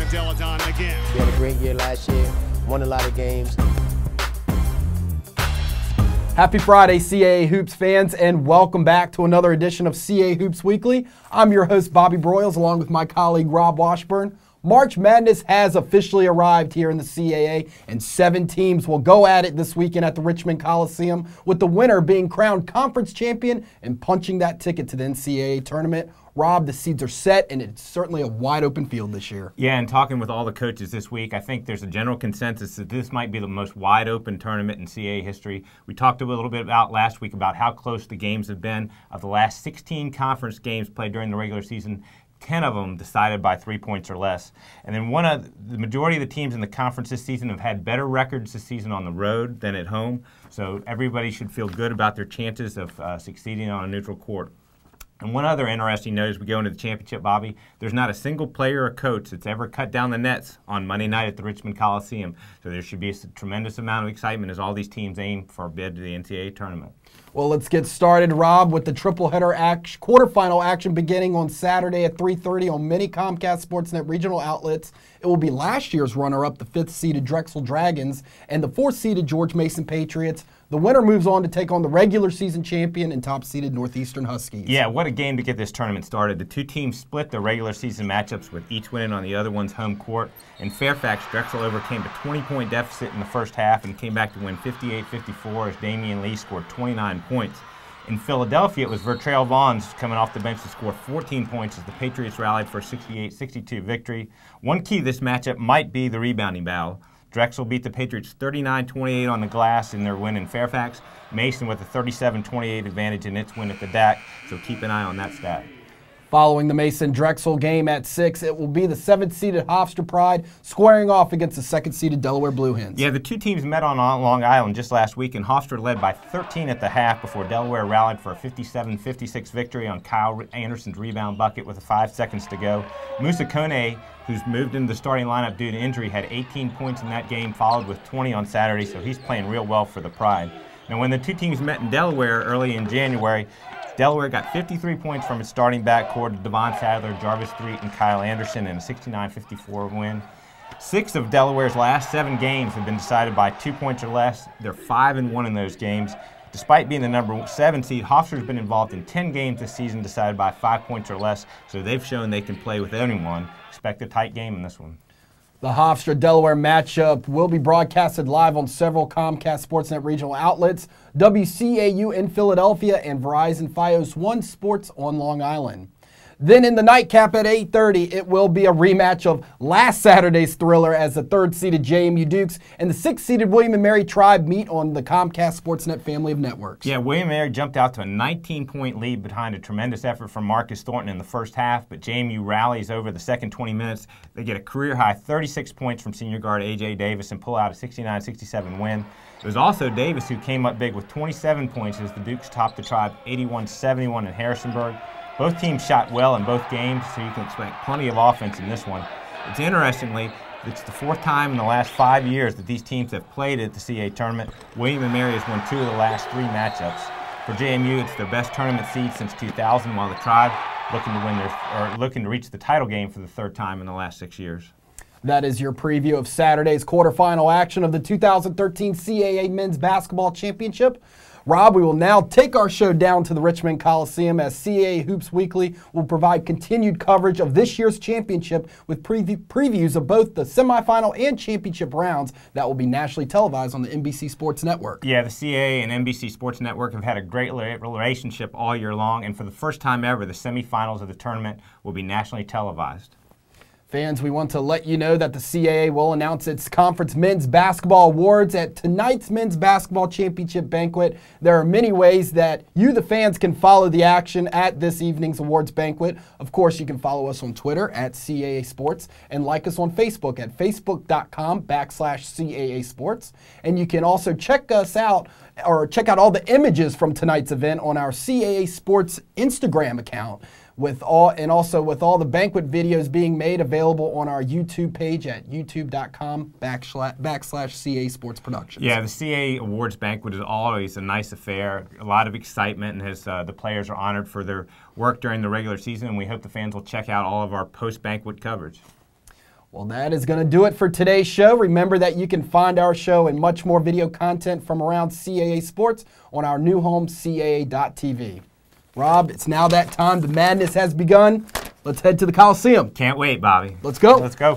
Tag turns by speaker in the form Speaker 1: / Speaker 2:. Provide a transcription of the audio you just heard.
Speaker 1: Delle Donne again.
Speaker 2: We had a great year last year, won a lot of games.
Speaker 3: Happy Friday, CAA Hoops fans, and welcome back to another edition of CAA Hoops Weekly. I'm your host, Bobby Broyles, along with my colleague, Rob Washburn. March Madness has officially arrived here in the CAA, and 7 teams will go at it this weekend at the Richmond Coliseum, with the winner being crowned conference champion and punching that ticket to the NCAA tournament. Rob, the seeds are set, and it's certainly a wide-open field this year.
Speaker 4: Yeah, and talking with all the coaches this week, I think there's a general consensus that this might be the most wide-open tournament in CAA history. We talked a little bit about last week about how close the games have been. Of the last 16 conference games played during the regular season, 10 of them decided by 3 points or less. And then the majority of the teams in the conference this season have had better records this season on the road than at home. So everybody should feel good about their chances of succeeding on a neutral court. And one other interesting note as we go into the championship, Bobby, there's not a single player or coach that's ever cut down the nets on Monday night at the Richmond Coliseum. So there should be a tremendous amount of excitement as all these teams aim for a bid to the NCAA tournament.
Speaker 3: Well, let's get started, Rob, with the triple-header quarterfinal action beginning on Saturday at 3:30 on many Comcast Sportsnet regional outlets. It will be last year's runner-up, the 5th-seeded Drexel Dragons, and the 4th-seeded George Mason Patriots. The winner moves on to take on the regular season champion and top-seeded Northeastern Huskies.
Speaker 4: Yeah, what a game to get this tournament started. The two teams split their regular season matchups with each winning on the other one's home court. In Fairfax, Drexel overcame a 20-point deficit in the first half and came back to win 58-54 as Damian Lee scored 29 points. In Philadelphia, it was Vertrail Vaughns coming off the bench to score 14 points as the Patriots rallied for a 68-62 victory. One key to this matchup might be the rebounding battle. Drexel beat the Patriots 39-28 on the glass in their win in Fairfax. Mason with a 37-28 advantage in its win at the DAC, so keep an eye on that stat.
Speaker 3: Following the Mason-Drexel game at 6, it will be the 7th-seeded Hofstra Pride squaring off against the 2nd-seeded Delaware Blue Hens.
Speaker 4: Yeah, the two teams met on Long Island just last week, and Hofstra led by 13 at the half before Delaware rallied for a 57-56 victory on Kyle Anderson's rebound bucket with 5 seconds to go. Musa Kone, who's moved into the starting lineup due to injury, had 18 points in that game, followed with 20 on Saturday, so he's playing real well for the Pride. Now, when the two teams met in Delaware early in January, Delaware got 53 points from its starting backcourt of Devon Sadler, Jarvis Street, and Kyle Anderson in a 69-54 win. 6 of Delaware's last 7 games have been decided by 2 points or less. They're 5-1 in those games. Despite being the number 7 seed, Hofstra's been involved in 10 games this season decided by 5 points or less, so they've shown they can play with anyone. Expect a tight game in this one.
Speaker 3: The Hofstra-Delaware matchup will be broadcasted live on several Comcast Sportsnet regional outlets, WCAU in Philadelphia, and Verizon Fios One Sports on Long Island. Then in the nightcap at 8:30, it will be a rematch of last Saturday's thriller as the 3rd-seeded JMU Dukes and the 6th-seeded William & Mary Tribe meet on the Comcast Sportsnet family of networks.
Speaker 4: Yeah, William & Mary jumped out to a 19-point lead behind a tremendous effort from Marcus Thornton in the first half, but JMU rallies over the second 20 minutes. They get a career-high 36 points from senior guard A.J. Davis and pull out a 69-67 win. It was also Davis who came up big with 27 points as the Dukes topped the Tribe 81-71 in Harrisonburg. Both teams shot well in both games, so you can expect plenty of offense in this one. It's interestingly, it's the 4th time in the last 5 years that these teams have played at the CAA tournament. William & Mary has won 2 of the last 3 matchups. For JMU, it's their best tournament seed since 2000, while the Tribe looking to reach the title game for the 3rd time in the last 6 years.
Speaker 3: That is your preview of Saturday's quarterfinal action of the 2013 CAA Men's Basketball Championship. Rob, we will now take our show down to the Richmond Coliseum as CAA Hoops Weekly will provide continued coverage of this year's championship with previews of both the semifinal and championship rounds that will be nationally televised on the NBC Sports Network.
Speaker 4: Yeah, the CAA and NBC Sports Network have had a great relationship all year long, and for the first time ever, the semifinals of the tournament will be nationally televised.
Speaker 3: Fans, we want to let you know that the CAA will announce its conference men's basketball awards at tonight's men's basketball championship banquet. There are many ways that you, the fans, can follow the action at this evening's awards banquet. Of course, you can follow us on Twitter at CAA Sports and like us on Facebook at facebook.com/CAA Sports. And you can also check us out or check out all the images from tonight's event on our CAA Sports Instagram account. Also with all the banquet videos being made available on our YouTube page at youtube.com/CAA Sports Productions.
Speaker 4: Yeah, the CAA Awards Banquet is always a nice affair, a lot of excitement, and the players are honored for their work during the regular season, and we hope the fans will check out all of our post-banquet coverage.
Speaker 3: Well, that is going to do it for today's show. Remember that you can find our show and much more video content from around CAA sports on our new home, CAA.tv. Rob, it's now that time. The madness has begun. Let's head to the Coliseum.
Speaker 4: Can't wait, Bobby.
Speaker 3: Let's go.
Speaker 4: Let's go.